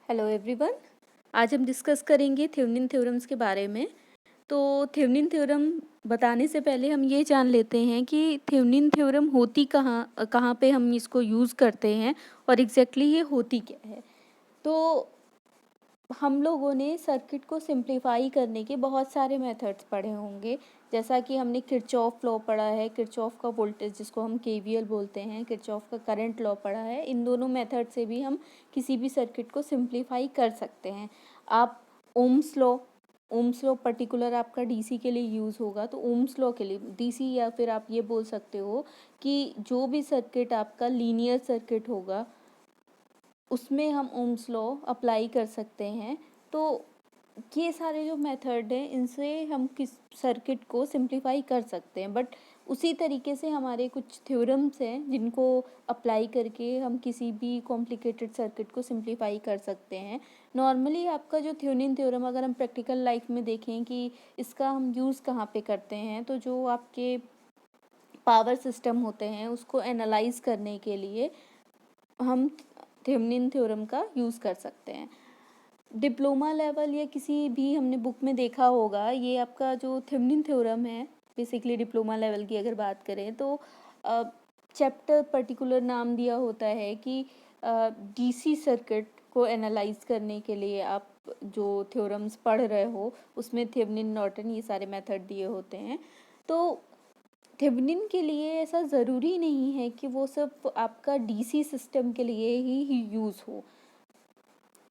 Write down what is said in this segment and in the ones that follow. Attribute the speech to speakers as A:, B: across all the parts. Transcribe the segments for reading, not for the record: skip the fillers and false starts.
A: Hello everyone. आज हम discuss करेंगे थेवेनिन थ्योरम्स के बारे में। तो थेवेनिन थ्योरम बताने से पहले हम ये जान लेते हैं कि थेवेनिन थ्योरम होती कहाँ कहाँ पे हम इसको यूज़ करते हैं और एग्जैक्टली ये होती क्या है। तो हम लोगों ने सर्किट को सिंप्लीफाई करने के बहुत सारे मेथड्स पढ़े होंगे, जैसा कि हमने किरचॉफ लॉ पढ़ा है, किरचॉफ का वोल्टेज जिसको हम केवीएल बोलते हैं, किरचॉफ का करंट लॉ पढ़ा है। इन दोनों मेथड से भी हम किसी भी सर्किट को सिंप्लीफाई कर सकते हैं। आप ओम्स लॉ पर्टिकुलर आपका डीसी के लिए यूज़ होगा, तो ओम्स लॉ के लिए डीसी, या फिर आप ये बोल सकते हो कि जो भी सर्किट आपका लीनियर सर्किट होगा उसमें हम ओम्स लॉ अप्लाई कर सकते हैं। तो ये सारे जो मेथड हैं इनसे हम किस सर्किट को सिंप्लीफाई कर सकते हैं, बट उसी तरीके से हमारे कुछ थ्योरम्स हैं जिनको अप्लाई करके हम किसी भी कॉम्प्लिकेटेड सर्किट को सिंप्लीफाई कर सकते हैं। नॉर्मली आपका जो थेवेनिन थ्योरम अगर हम प्रैक्टिकल लाइफ में देखें कि इसका हम यूज़ कहाँ पे करते हैं, तो जो आपके पावर सिस्टम होते हैं उसको एनालाइज करने के लिए हम थेवेनिन थ्योरम का यूज़ कर सकते हैं। डिप्लोमा लेवल या किसी भी हमने बुक में देखा होगा, ये आपका जो थेवेनिन थ्योरम है बेसिकली डिप्लोमा लेवल की अगर बात करें तो चैप्टर पर्टिकुलर नाम दिया होता है कि डीसी सर्किट को एनालाइज करने के लिए आप जो थ्योरम्स पढ़ रहे हो उसमें थेवेनिन नॉर्टन ये सारे मेथड दिए होते हैं। तो थेवेनिन के लिए ऐसा ज़रूरी नहीं है कि वो सिर्फ आपका डीसी सिस्टम के लिए ही यूज़ हो।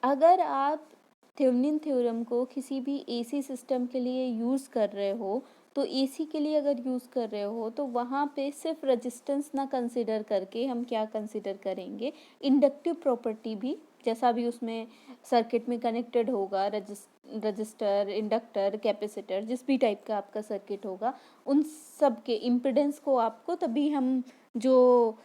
A: अगर आप थेवेनिन थ्योरम को किसी भी एसी सिस्टम के लिए यूज़ कर रहे हो, तो एसी के लिए अगर यूज़ कर रहे हो तो वहाँ पे सिर्फ रेजिस्टेंस ना कंसिडर करके हम क्या कंसिडर करेंगे, इंडक्टिव प्रॉपर्टी भी, जैसा भी उसमें सर्किट में कनेक्टेड होगा, रजिस्टर, इंडक्टर, कैपेसिटर, जिस भी टाइप का आपका सर्किट होगा उन सब के इम्पिडेंस को आपको तभी हम जो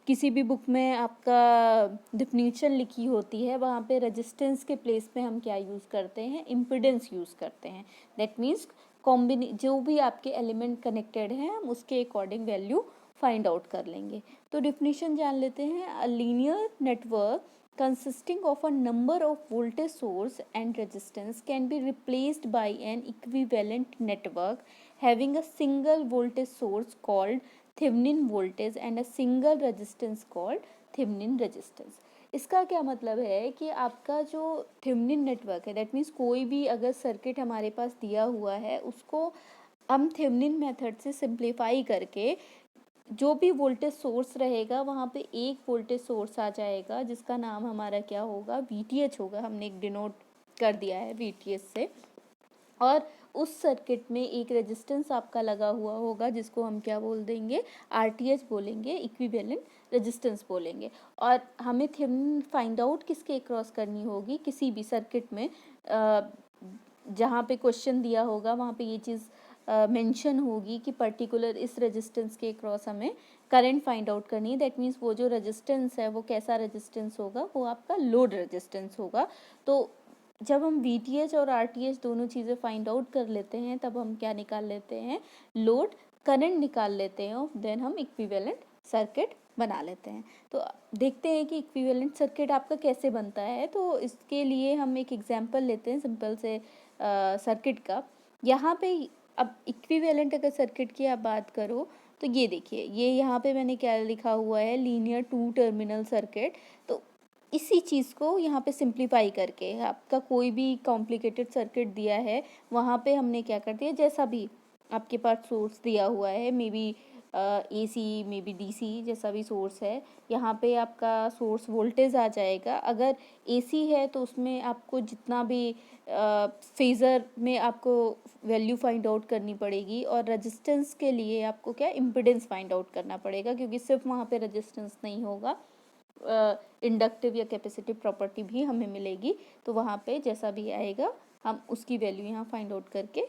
A: किसी भी बुक में आपका डिफिनीशन लिखी होती है वहाँ पे रेजिस्टेंस के प्लेस पे हम क्या यूज़ करते हैं, इम्पिडेंस यूज़ करते हैं। दैट मीन्स जो भी आपके एलिमेंट कनेक्टेड हैं हम उसके अकॉर्डिंग वैल्यू फाइंड आउट कर लेंगे। तो डिफिनीशन जान लेते हैं। A linear network consisting of a number of voltage source and resistance can be replaced by an equivalent network having a single voltage source called Thevenin voltage and a single resistance called Thevenin resistance। इसका क्या मतलब है कि आपका जो Thevenin network है, that means कोई भी अगर सर्किट हमारे पास दिया हुआ है उसको हम थेवेनिन मेथड से सिंप्लीफाई करके जो भी वोल्टेज सोर्स रहेगा वहाँ पे एक वोल्टेज सोर्स आ जाएगा जिसका नाम हमारा क्या होगा, वीटीएच होगा। हमने एक डिनोट कर दिया है वीटीएच से। और उस सर्किट में एक रेजिस्टेंस आपका लगा हुआ होगा जिसको हम क्या बोल देंगे, आरटीएच बोलेंगे, इक्विवेलेंट रेजिस्टेंस बोलेंगे। और हमें थेवेनिन फाइंड आउट किसके क्रॉस करनी होगी, किसी भी सर्किट में जहाँ पे क्वेश्चन दिया होगा वहाँ पे ये चीज़ मेंशन होगी कि पर्टिकुलर इस रेजिस्टेंस के क्रॉस हमें करंट फाइंड आउट करनी है। दैट मीन्स वो जो रेजिस्टेंस है वो कैसा रेजिस्टेंस होगा, वो आपका लोड रेजिस्टेंस होगा। तो जब हम वीटीएच और आरटीएच दोनों चीज़ें फाइंड आउट कर लेते हैं तब हम क्या निकाल लेते हैं, लोड करंट निकाल लेते हैं, और देन हम इक्विवेलेंट सर्किट बना लेते हैं। तो देखते हैं कि इक्विवेलेंट सर्किट आपका कैसे बनता है। तो इसके लिए हम एक एग्जांपल लेते हैं सिंपल से सर्किट का। यहाँ पे अब इक्विवेलेंट अगर सर्किट की आप बात करो तो ये देखिए, ये यहाँ पे मैंने क्या लिखा हुआ है, लीनियर टू टर्मिनल सर्किट। तो इसी चीज़ को यहाँ पे सिंप्लीफाई करके आपका कोई भी कॉम्प्लिकेटेड सर्किट दिया है वहाँ पे हमने क्या कर दिया, जैसा भी आपके पास सोर्स दिया हुआ है, may be AC may be DC, जैसा भी सोर्स है यहाँ पे आपका सोर्स वोल्टेज आ जाएगा। अगर एसी है तो उसमें आपको जितना भी फेज़र में आपको वैल्यू फाइंड आउट करनी पड़ेगी, और रेजिस्टेंस के लिए आपको क्या इम्पिडेंस फाइंड आउट करना पड़ेगा, क्योंकि सिर्फ वहाँ पे रेजिस्टेंस नहीं होगा, इंडक्टिव या कैपेसिटिव प्रॉपर्टी भी हमें मिलेगी। तो वहाँ पे जैसा भी आएगा हम उसकी वैल्यू यहाँ फाइंड आउट करके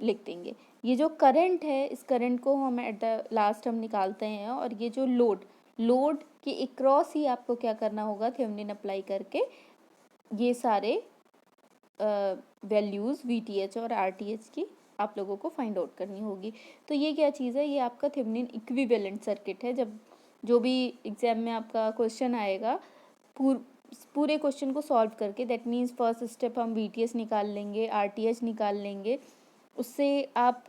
A: लिख देंगे। ये जो करंट है इस करंट को हम एट द लास्ट हम निकालते हैं, और ये जो लोड के अक्रॉस ही आपको क्या करना होगा, थेवेनिन अप्लाई करके ये सारे वैल्यूज़ वीटीएच और आरटीएच की आप लोगों को फाइंड आउट करनी होगी। तो ये क्या चीज़ है, ये आपका थेवेनिन इक्विवेलेंट सर्किट है। जब जो भी एग्जाम में आपका क्वेश्चन आएगा पूरे क्वेश्चन को सॉल्व करके, दैट मीन्स फर्स्ट स्टेप हम VTH निकाल लेंगे, RTH निकाल लेंगे, उससे आप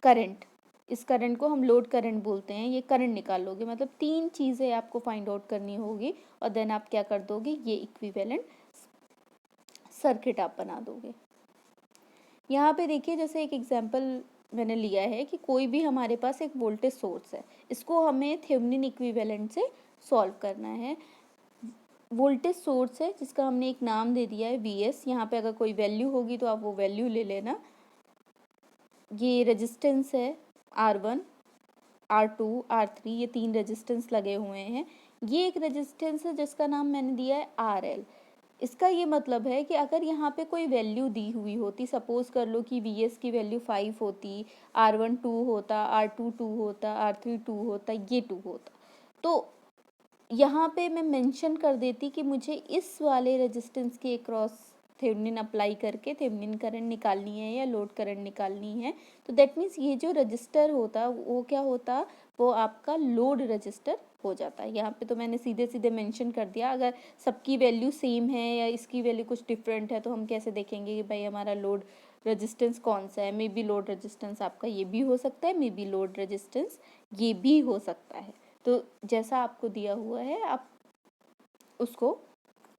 A: करंट, इस करंट को हम लोड करंट बोलते हैं, ये करंट निकाल लोगे। मतलब 3 चीज़ें आपको फाइंड आउट करनी होगी और देन आप क्या कर दोगे, ये इक्विवेलेंट सर्किट आप बना दोगे। यहाँ पे देखिए, जैसे एक एग्जांपल मैंने लिया है कि कोई भी हमारे पास एक वोल्टेज सोर्स है, इसको हमें थेवेनिन इक्विवेलेंट से सॉल्व करना है। वोल्टेज सोर्स है जिसका हमने एक नाम दे दिया है VS। यहाँ पे अगर कोई वैल्यू होगी तो आप वो वैल्यू ले लेना। ये रेजिस्टेंस है R1, R2, R3, ये 3 रेजिस्टेंस लगे हुए हैं। ये एक रेजिस्टेंस है जिसका नाम मैंने दिया है RL। इसका ये मतलब है कि अगर यहाँ पे कोई वैल्यू दी हुई होती, सपोज कर लो कि VS की वैल्यू 5 होती, R1 2 होता, R2 2 होता, R3 2 होता, ये 2 होता, तो यहाँ पे मैं मेंशन कर देती कि मुझे इस वाले रेजिस्टेंस के अक्रॉस थेवेनिन अप्लाई करके थेवेनिन करंट निकालनी है या लोड करंट निकालनी है। तो दैट मीन्स ये जो रजिस्टर होता वो क्या होता, वो आपका लोड रजिस्टर हो जाता है। यहाँ पे तो मैंने सीधे सीधे मेंशन कर दिया। अगर सबकी वैल्यू सेम है या इसकी वैल्यू कुछ डिफरेंट है तो हम कैसे देखेंगे कि भाई हमारा लोड रेजिस्टेंस कौन सा है। मे बी लोड रेजिस्टेंस आपका ये भी हो सकता है, मे बी लोड रेजिस्टेंस ये भी हो सकता है। तो जैसा आपको दिया हुआ है आप उसको,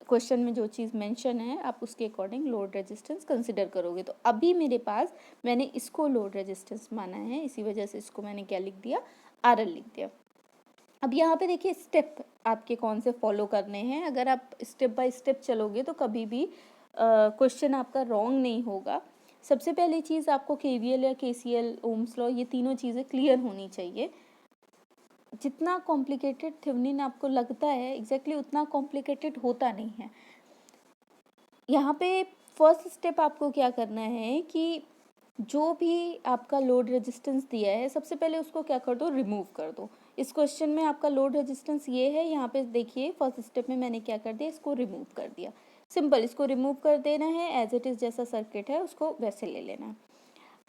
A: क्वेश्चन में जो चीज़ मेंशन है आप उसके अकॉर्डिंग लोड रेजिस्टेंस कंसिडर करोगे। तो अभी मेरे पास, मैंने इसको लोड रेजिस्टेंस माना है, इसी वजह से इसको मैंने क्या लिख दिया, RL लिख दिया। अब यहाँ पे देखिए स्टेप आपके कौन से फॉलो करने हैं। अगर आप स्टेप बाय स्टेप चलोगे तो कभी भी क्वेश्चन आपका रॉन्ग नहीं होगा। सबसे पहली चीज़ आपको KVL या KCL, ओम्स लॉ, ये तीनों चीज़ें क्लियर होनी चाहिए। जितना कॉम्प्लिकेटेड थेवेनिन आपको लगता है एग्जैक्टली उतना कॉम्प्लिकेटेड होता नहीं है। यहाँ पे फर्स्ट स्टेप आपको क्या करना है कि जो भी आपका लोड रेजिस्टेंस दिया है सबसे पहले उसको क्या कर दो, रिमूव कर दो। इस क्वेश्चन में आपका लोड रेजिस्टेंस ये है, यहाँ पे देखिए फर्स्ट स्टेप में मैंने क्या कर दिया, इसको रिमूव कर दिया। सिंपल, इसको रिमूव कर देना है, एज इट इज़ जैसा सर्किट है उसको वैसे ले लेना है।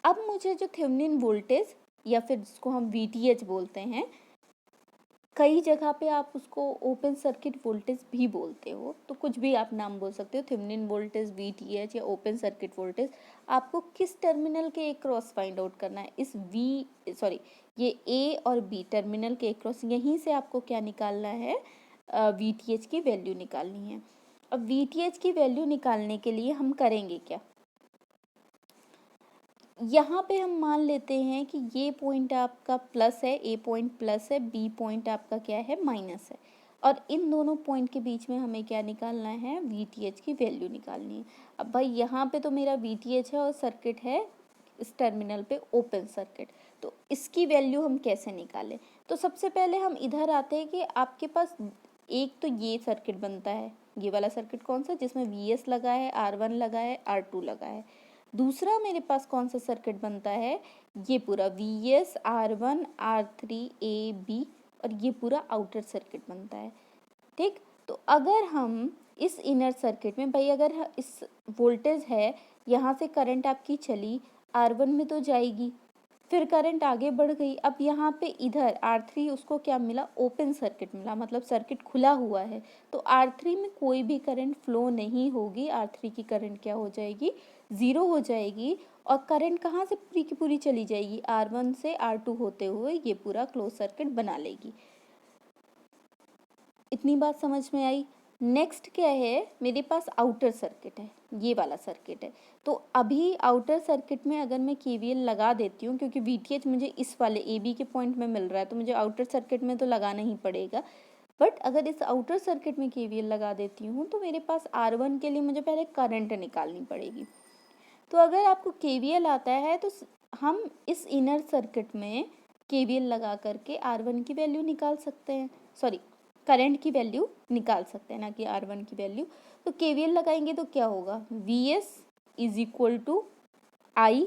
A: अब मुझे जो थेवेनिन वोल्टेज या फिर जिसको हम VTH बोलते हैं, कई जगह पे आप उसको ओपन सर्किट वोल्टेज भी बोलते हो, तो कुछ भी आप नाम बोल सकते हो, थेवेनिन वोल्टेज, VTH या ओपन सर्किट वोल्टेज। आपको किस टर्मिनल के क्रॉस फाइंड आउट करना है, इस ये A और B टर्मिनल के क्रॉस, यहीं से आपको क्या निकालना है, VTH की वैल्यू निकालनी है। अब VTH की वैल्यू निकालने के लिए हम करेंगे क्या, यहाँ पे हम मान लेते हैं कि ये पॉइंट आपका प्लस है, A पॉइंट प्लस है, B पॉइंट आपका क्या है, माइनस है, और इन दोनों पॉइंट के बीच में हमें क्या निकालना है, VTH की वैल्यू निकालनी है। अब भाई यहाँ पे तो मेरा VTH है और सर्किट है इस टर्मिनल पे ओपन सर्किट, तो इसकी वैल्यू हम कैसे निकालें। तो सबसे पहले हम इधर आते हैं कि आपके पास एक तो ये सर्किट बनता है, ये वाला सर्किट कौन सा, जिसमें VS लगा है, R1 लगा है, R2 लगा है। दूसरा मेरे पास कौन सा सर्किट बनता है, ये पूरा VS, R1, R3, A, B और ये पूरा आउटर सर्किट बनता है। ठीक, तो अगर हम इस इनर सर्किट में, भाई अगर इस वोल्टेज है, यहाँ से करंट आपकी चली, R1 में तो जाएगी, फिर करंट आगे बढ़ गई। अब यहाँ पे इधर R3 उसको क्या मिला, ओपन सर्किट मिला, मतलब सर्किट खुला हुआ है, तो R3 में कोई भी करंट फ्लो नहीं होगी। R3 की करंट क्या हो जाएगी, 0 हो जाएगी, और करंट कहाँ से पूरी की पूरी चली जाएगी, R1 से R2 होते हुए ये पूरा क्लोज सर्किट बना लेगी। इतनी बात समझ में आई। नेक्स्ट क्या है, मेरे पास आउटर सर्किट है, ये वाला सर्किट है। तो अभी आउटर सर्किट में अगर मैं KVL लगा देती हूँ, क्योंकि VTH मुझे इस वाले AB के पॉइंट में मिल रहा है, तो मुझे आउटर सर्किट में तो लगाना ही पड़ेगा। बट अगर इस आउटर सर्किट में KVL लगा देती हूँ तो मेरे पास R1 के लिए मुझे पहले करंट निकालनी पड़ेगी। तो अगर आपको KVL आता है तो हम इस इनर सर्किट में KVL लगा करके R1 की वैल्यू निकाल सकते हैं, सॉरी करंट की वैल्यू निकाल सकते हैं, ना कि R1 की वैल्यू। तो KVL लगाएंगे तो क्या होगा, VS is equal to I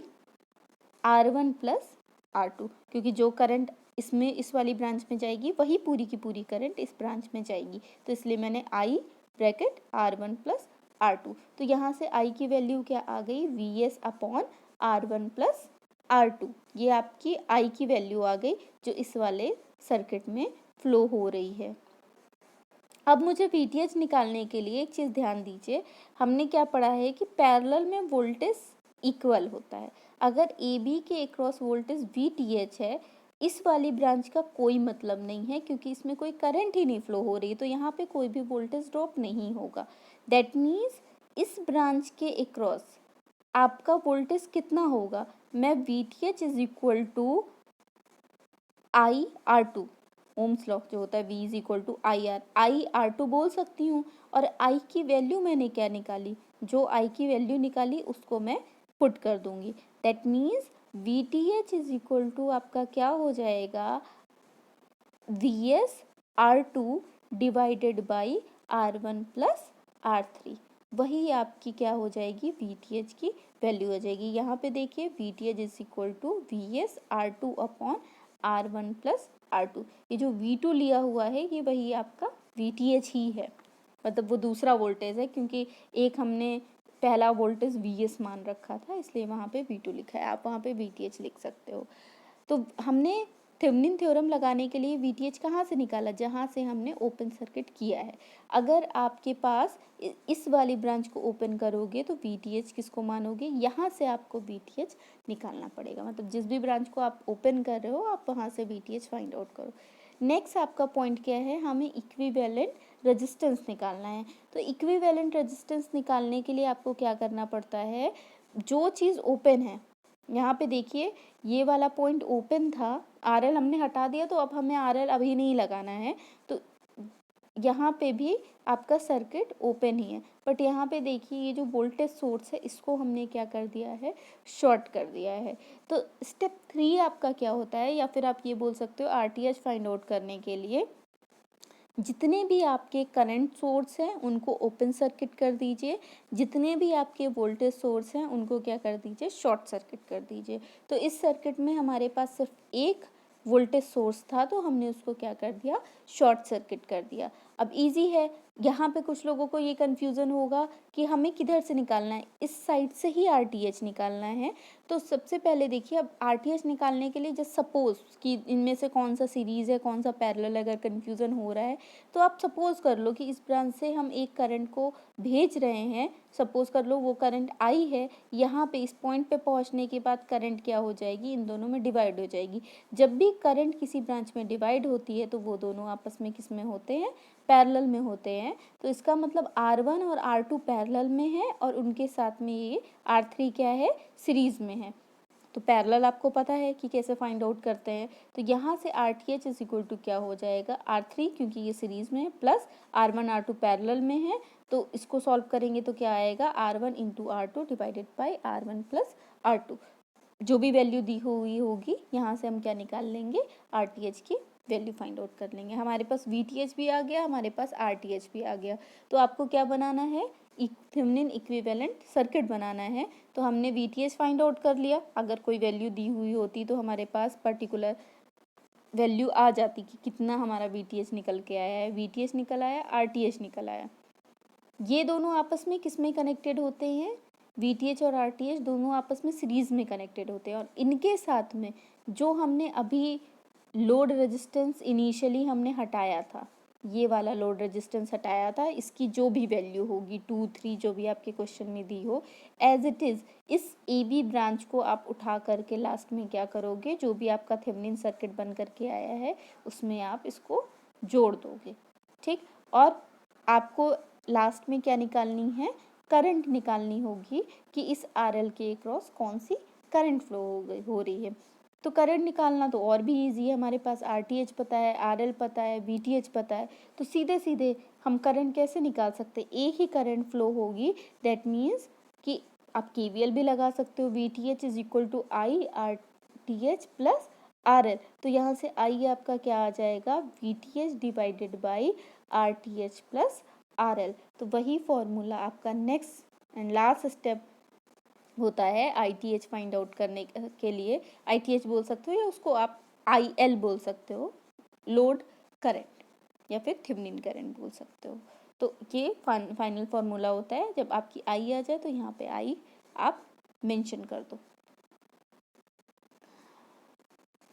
A: R1 plus R2, क्योंकि जो करंट इसमें इस वाली ब्रांच में जाएगी वही पूरी की पूरी करंट इस ब्रांच में जाएगी, तो इसलिए मैंने I bracket R1 plus R2। तो यहाँ से I की वैल्यू क्या आ गई, VS upon R1 plus R2, ये आपकी I की वैल्यू आ गई जो इस वाले सर्किट में फ्लो हो रही है। अब मुझे वीटीएच निकालने के लिए एक चीज़ ध्यान दीजिए, हमने क्या पढ़ा है कि पैरेलल में वोल्टेज इक्वल होता है। अगर ए बी के अक्रॉस वोल्टेज वीटीएच है, इस वाली ब्रांच का कोई मतलब नहीं है क्योंकि इसमें कोई करंट ही नहीं फ्लो हो रही, तो यहाँ पे कोई भी वोल्टेज ड्रॉप नहीं होगा। दैट मीन्स इस ब्रांच के अक्रॉस आपका वोल्टेज कितना होगा, मैं VTH is equal to I R two, ohm's law जो होता है V is equal to I R two बोल सकती हूँ। और I की वैल्यू मैंने क्या निकाली, जो I की वैल्यू निकाली उसको मैं पुट कर दूंगी। That means VTH is equal to आपका क्या हो जाएगा, VS R2 divided by R1 plus R3। वही आपकी क्या हो जाएगी, VTH की वैल्यू हो जाएगी। यहाँ पे देखिए VTH is equal to VS R2 upon R1 plus R2। ये जो V2 लिया हुआ है ये वही आपका VTH ही है, मतलब वो दूसरा वोल्टेज है क्योंकि एक हमने पहला वोल्टेज VS मान रखा था इसलिए वहाँ पे V2 लिखा है, आप वहाँ पे VTH लिख सकते हो। तो हमने थेवेनिन थ्योरम लगाने के लिए VTH कहाँ से निकाला, जहाँ से हमने ओपन सर्किट किया है। अगर आपके पास इस वाली ब्रांच को ओपन करोगे तो VTH किसको मानोगे, यहाँ से आपको VTH निकालना पड़ेगा, मतलब जिस भी ब्रांच को आप ओपन कर रहे हो आप वहाँ से VTH फाइंड आउट करो। नेक्स्ट आपका पॉइंट क्या है, हमें इक्विवेलेंट रेजिस्टेंस निकालना है। तो इक्विवेलेंट रेजिस्टेंस निकालने के लिए आपको क्या करना पड़ता है, जो चीज़ ओपन है, यहाँ पे देखिए ये वाला पॉइंट ओपन था, RL हमने हटा दिया तो अब हमें RL अभी नहीं लगाना है, तो यहाँ पे भी आपका सर्किट ओपन ही है। बट यहाँ पे देखिए ये जो वोल्टेज सोर्स है इसको हमने क्या कर दिया है, शॉर्ट कर दिया है। तो स्टेप 3 आपका क्या होता है, या फिर आप ये बोल सकते हो RTH फाइंड आउट करने के लिए जितने भी आपके करंट सोर्स हैं उनको ओपन सर्किट कर दीजिए, जितने भी आपके वोल्टेज सोर्स हैं उनको क्या कर दीजिए, शॉर्ट सर्किट कर दीजिए। तो इस सर्किट में हमारे पास सिर्फ एक वोल्टेज सोर्स था तो हमने उसको क्या कर दिया, शॉर्ट सर्किट कर दिया। अब इजी है, यहाँ पे कुछ लोगों को ये कन्फ्यूज़न होगा कि हमें किधर से निकालना है, इस साइड से ही RTH निकालना है। तो सबसे पहले देखिए, अब RTH निकालने के लिए जस्ट सपोज कि इनमें से कौन सा सीरीज़ है कौन सा पैरेलल, अगर कन्फ्यूज़न हो रहा है तो आप सपोज कर लो कि इस ब्रांच से हम एक करंट को भेज रहे हैं, सपोज कर लो वो करंट आई है, यहाँ पे इस पॉइंट पे पहुँचने के बाद करंट क्या हो जाएगी, इन दोनों में डिवाइड हो जाएगी। जब भी करंट किसी ब्रांच में डिवाइड होती है तो वो दोनों आपस में किस में होते हैं, पैरेलल में होते हैं। तो इसका मतलब R1 और R2 पैरेलल में है और उनके साथ में ये R3 क्या है, सीरीज में है। तो पैरेलल आपको पता है कि कैसे फाइंड आउट करते हैं। तो यहाँ से RTH इज इक्वल टू क्या हो जाएगा, R3 क्योंकि ये सीरीज में है प्लस R1 R2 पैरेलल में है, तो इसको सॉल्व करेंगे तो क्या आएगा, R1 into R2 divided by R1 plus R2। जो भी वैल्यू दी हुई होगी यहाँ से हम क्या निकाल लेंगे, RTH की वैल्यू फाइंड आउट कर लेंगे। हमारे पास VTH भी आ गया, हमारे पास RTH भी आ गया। तो आपको क्या बनाना है, थेवेनिन इक्विवेलेंट सर्किट बनाना है। तो हमने VTH फाइंड आउट कर लिया, अगर कोई वैल्यू दी हुई होती तो हमारे पास पर्टिकुलर वैल्यू आ जाती कि कितना हमारा VTH निकल के आया है, VTH निकल आया, RTH निकल आया। ये दोनों आपस में किस में कनेक्टेड होते हैं, VTH और RTH दोनों आपस में सीरीज़ में कनेक्टेड होते हैं। और इनके साथ में जो हमने अभी लोड रेजिस्टेंस इनिशियली हमने हटाया था, ये वाला लोड रेजिस्टेंस हटाया था, इसकी जो भी वैल्यू होगी 2, 3 जो भी आपके क्वेश्चन में दी हो, एज इट इज़ इस AB ब्रांच को आप उठा करके लास्ट में क्या करोगे, जो भी आपका थेवेनिन सर्किट बन करके आया है उसमें आप इसको जोड़ दोगे, ठीक। और आपको लास्ट में क्या निकालनी है, करंट निकालनी होगी कि इस RL के क्रॉस कौन सी करंट फ्लो हो रही है। तो करंट निकालना तो और भी इजी है, हमारे पास RTH पता है, RL पता है, VTH पता है, तो सीधे सीधे हम करंट कैसे निकाल सकते हैं, एक ही करंट फ्लो होगी। दैट मीन्स कि आप KVL भी लगा सकते हो, VTH is equal to IRTH plus RL। तो यहाँ से I आपका क्या आ जाएगा, VTH divided by RTH plus RL। तो वही फॉर्मूला आपका नेक्स्ट एंड लास्ट स्टेप होता है ITH फाइंड आउट करने के लिए। ITH बोल सकते हो या उसको आप IL बोल सकते हो, लोड करंट, या फिर थेवेनिन करंट बोल सकते हो। तो ये फाइनल फार्मूला होता है, जब आपकी I आ जाए तो यहाँ पे I आप मेंशन कर दो।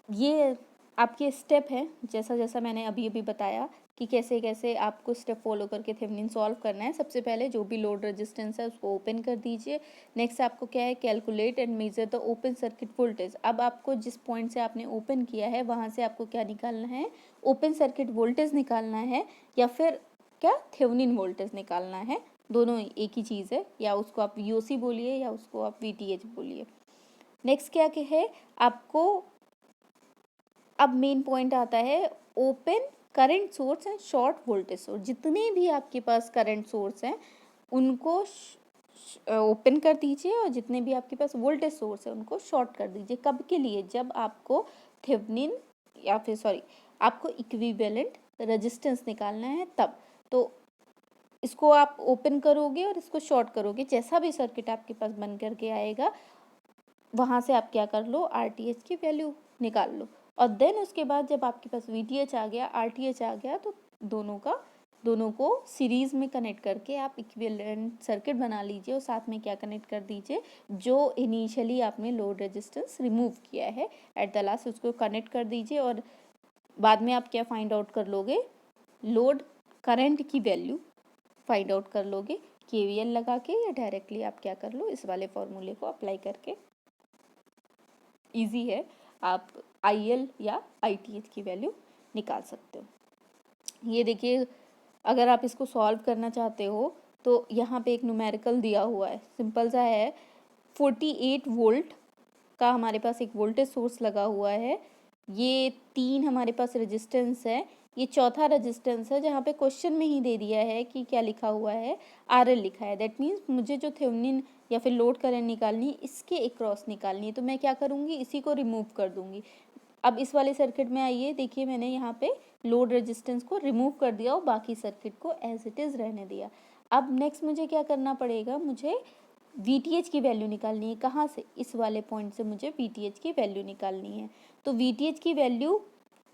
A: ये आपके स्टेप है, जैसा जैसा मैंने अभी अभी बताया कि कैसे कैसे आपको स्टेप फॉलो करके थेवेनिन सॉल्व करना है। सबसे पहले जो भी लोड रेजिस्टेंस है उसको ओपन कर दीजिए। नेक्स्ट आपको क्या है, calculate and measure the open circuit voltage. अब आपको जिस पॉइंट से आपने ओपन किया है वहाँ से आपको क्या निकालना है, ओपन सर्किट वोल्टेज निकालना है या फिर क्या थेवेनिन वोल्टेज निकालना है। दोनों एक ही चीज़ है, या उसको आप VOC बोलिए या उसको आप VTH बोलिए। नेक्स्ट क्या है आपको, अब मेन पॉइंट आता है open current source and short voltage source. जितने भी आपके पास करंट सोर्स हैं उनको ओपन कर दीजिए और जितने भी आपके पास वोल्टेज सोर्स है उनको शॉर्ट कर दीजिए। कब के लिए, जब आपको थेवेनिन या फिर सॉरी आपको इक्विवेलेंट रेजिस्टेंस निकालना है तब। तो इसको आप ओपन करोगे और इसको शॉर्ट करोगे, जैसा भी सर्किट आपके पास बन करके आएगा वहाँ से आप क्या कर लो, RTH की वैल्यू निकाल लो। और देन उसके बाद जब आपके पास VTH आ गया, RTH आ गया, तो दोनों को सीरीज में कनेक्ट करके आप इक्विवेलेंट सर्किट बना लीजिए। और साथ में क्या कनेक्ट कर दीजिए, जो इनिशियली आपने लोड रेजिस्टेंस रिमूव किया है एट द लास्ट उसको कनेक्ट कर दीजिए। और बाद में आप क्या फाइंड आउट कर लोगे, लोड करंट की वैल्यू फाइंड आउट कर लोगे KVL लगा के, या डायरेक्टली आप क्या कर लो, इस वाले फॉर्मूले को अप्लाई करके। इजी है, आप IL या ITH की वैल्यू निकाल सकते हो। ये देखिए, अगर आप इसको सॉल्व करना चाहते हो तो यहाँ पे एक न्यूमेरिकल दिया हुआ है, सिंपल सा है। 48 वोल्ट का हमारे पास एक वोल्टेज सोर्स लगा हुआ है। ये 3 हमारे पास रेजिस्टेंस है, ये चौथा रेजिस्टेंस है जहाँ पे क्वेश्चन में ही दे दिया है कि क्या लिखा हुआ है, RL लिखा है। दैट मीन्स मुझे जो थेवेनिन या फिर लोड करंट निकालनी है इसके अक्रॉस निकालनी है, तो मैं क्या करूँगी, इसी को रिमूव कर दूँगी। अब इस वाले सर्किट में आइए, देखिए मैंने यहाँ पे लोड रेजिस्टेंस को रिमूव कर दिया और बाकी सर्किट को एज इट इज़ रहने दिया। अब नेक्स्ट मुझे क्या करना पड़ेगा, मुझे VTH की वैल्यू निकालनी है। कहाँ से, इस वाले पॉइंट से मुझे VTH की वैल्यू निकालनी है। तो VTH की वैल्यू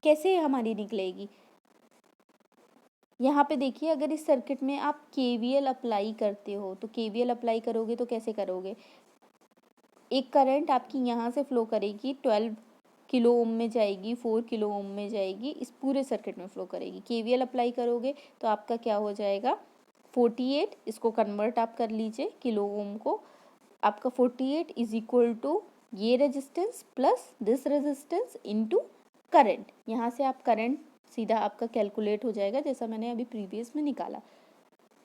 A: कैसे हमारी निकलेगी, यहाँ पे देखिए, अगर इस सर्किट में आप KVL अप्लाई करते हो तो KVL अप्लाई करोगे तो कैसे करोगे, एक करंट आपकी यहाँ से फ्लो करेगी, 12 किलो ओम में जाएगी, 4 किलो ओम में जाएगी, इस पूरे सर्किट में फ्लो करेगी। KVL अप्लाई करोगे तो आपका क्या हो जाएगा, 48, इसको कन्वर्ट आप कर लीजिए किलो ओम को, आपका 48 इज इक्वल टू ये resistance plus this resistance into current. यहाँ से आप करंट सीधा आपका कैलकुलेट हो जाएगा, जैसा मैंने अभी प्रीवियस में निकाला।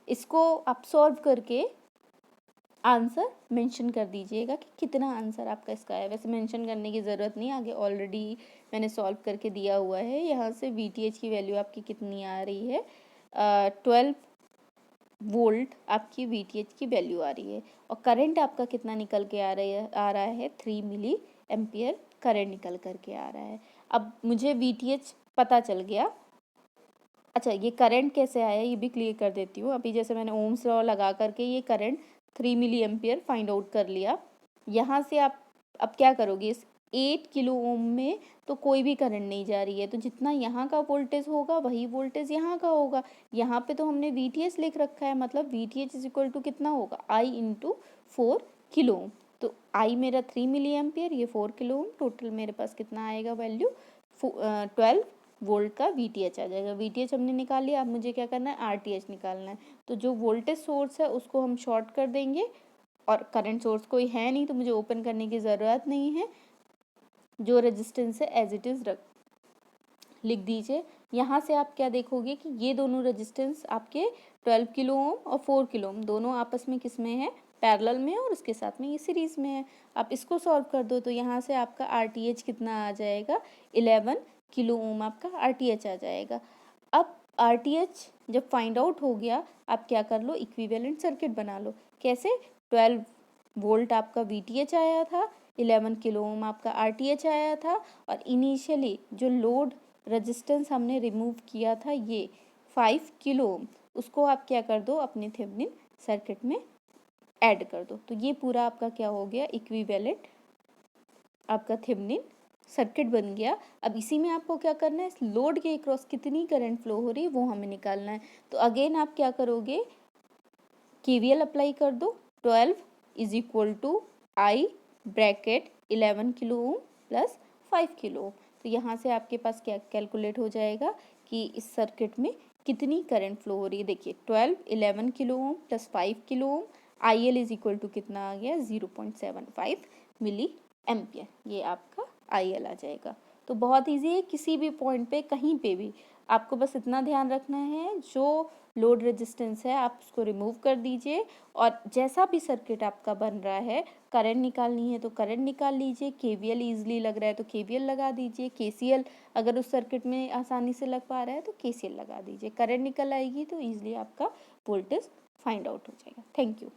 A: इसको आप सॉल्व करके आंसर मेंशन कर दीजिएगा कि कितना आंसर आपका इसका है। वैसे मेंशन करने की ज़रूरत नहीं, आगे ऑलरेडी मैंने सॉल्व करके दिया हुआ है। यहाँ से VTH की वैल्यू आपकी कितनी आ रही है, 12 वोल्ट आपकी VTH की वैल्यू आ रही है। और करंट आपका कितना निकल के आ रहा है 3 मिली एम्पियर करंट निकल करके आ रहा है। अब मुझे VTH पता चल गया। अच्छा, ये करंट कैसे आया ये भी क्लियर कर देती हूँ। अभी जैसे मैंने ओम्स लॉ लगा करके ये current 3 milli ampere find out कर लिया। यहाँ से आप अब क्या करोगे, इस 8 किलो ओम में तो कोई भी करंट नहीं जा रही है, तो जितना यहाँ का वोल्टेज होगा वही वोल्टेज यहाँ का होगा। यहाँ पे तो हमने VTH लिख रखा है, मतलब VTH इज इक्वल टू कितना होगा, I इंटू 4 किलो ओम। तो I मेरा 3 मिली एम्पियर, ये 4 किलो ओम, टोटल मेरे पास कितना आएगा वैल्यू, 12 वोल्ट का VTH आ जाएगा। VTH हमने निकाल लिया, अब मुझे क्या करना है, RTH निकालना है। तो जो वोल्टेज सोर्स है उसको हम शॉर्ट कर देंगे, और करंट सोर्स कोई है नहीं तो मुझे ओपन करने की ज़रूरत नहीं है। जो रेजिस्टेंस है एज इट इज़ लिख दीजिए। यहाँ से आप क्या देखोगे कि ये दोनों रेजिस्टेंस आपके 12 किलो ओम और 4 किलो ओम दोनों आपस में किस में है, पैरेलल में है, और उसके साथ में ये सीरीज़ में है। आप इसको सॉल्व कर दो तो यहाँ से आपका RTH कितना आ जाएगा, 11 किलो ओम आपका RTH आ जाएगा। अब RTH जब फाइंड आउट हो गया, आप क्या कर लो, इक्विवेलेंट सर्किट बना लो। कैसे, 12 वोल्ट आपका VTH आया था, 11 किलो ओम आपका RTH आया था, और इनिशियली जो लोड रेजिस्टेंस हमने रिमूव किया था ये 5 किलो ओम, उसको आप क्या कर दो, अपने थेवेनिन सर्किट में ऐड कर दो। तो ये पूरा आपका क्या हो गया, इक्विवेलेंट आपका थेवेनिन सर्किट बन गया। अब इसी में आपको क्या करना है, इस लोड के अक्रॉस कितनी करंट फ्लो हो रही है वो हमें निकालना है। तो अगेन आप क्या करोगे, KVL अप्लाई कर दो, 12 is equal to I bracket 11 kilo ohm plus 5 kilo ohm. तो यहाँ से आपके पास क्या कैलकुलेट हो जाएगा कि इस सर्किट में कितनी करंट फ्लो हो रही है। देखिए 11 kilo ohm plus 5 kilo ohm, I L is equal to कितना आ गया 0.75 मिली एम्पियर, ये आपका आई एल आ जाएगा। तो बहुत ईजी है, किसी भी पॉइंट पे कहीं पे भी आपको बस इतना ध्यान रखना है, जो लोड रेजिस्टेंस है आप उसको रिमूव कर दीजिए, और जैसा भी सर्किट आपका बन रहा है, करंट निकालनी है तो करंट निकाल लीजिए, केवीएल ईजिली लग रहा है तो केवीएल लगा दीजिए, केसीएल अगर उस सर्किट में आसानी से लग पा रहा है तो केसीएल लगा दीजिए, करंट निकल आएगी तो ईजिली आपका वोल्टेज फाइंड आउट हो जाएगा। Thank you.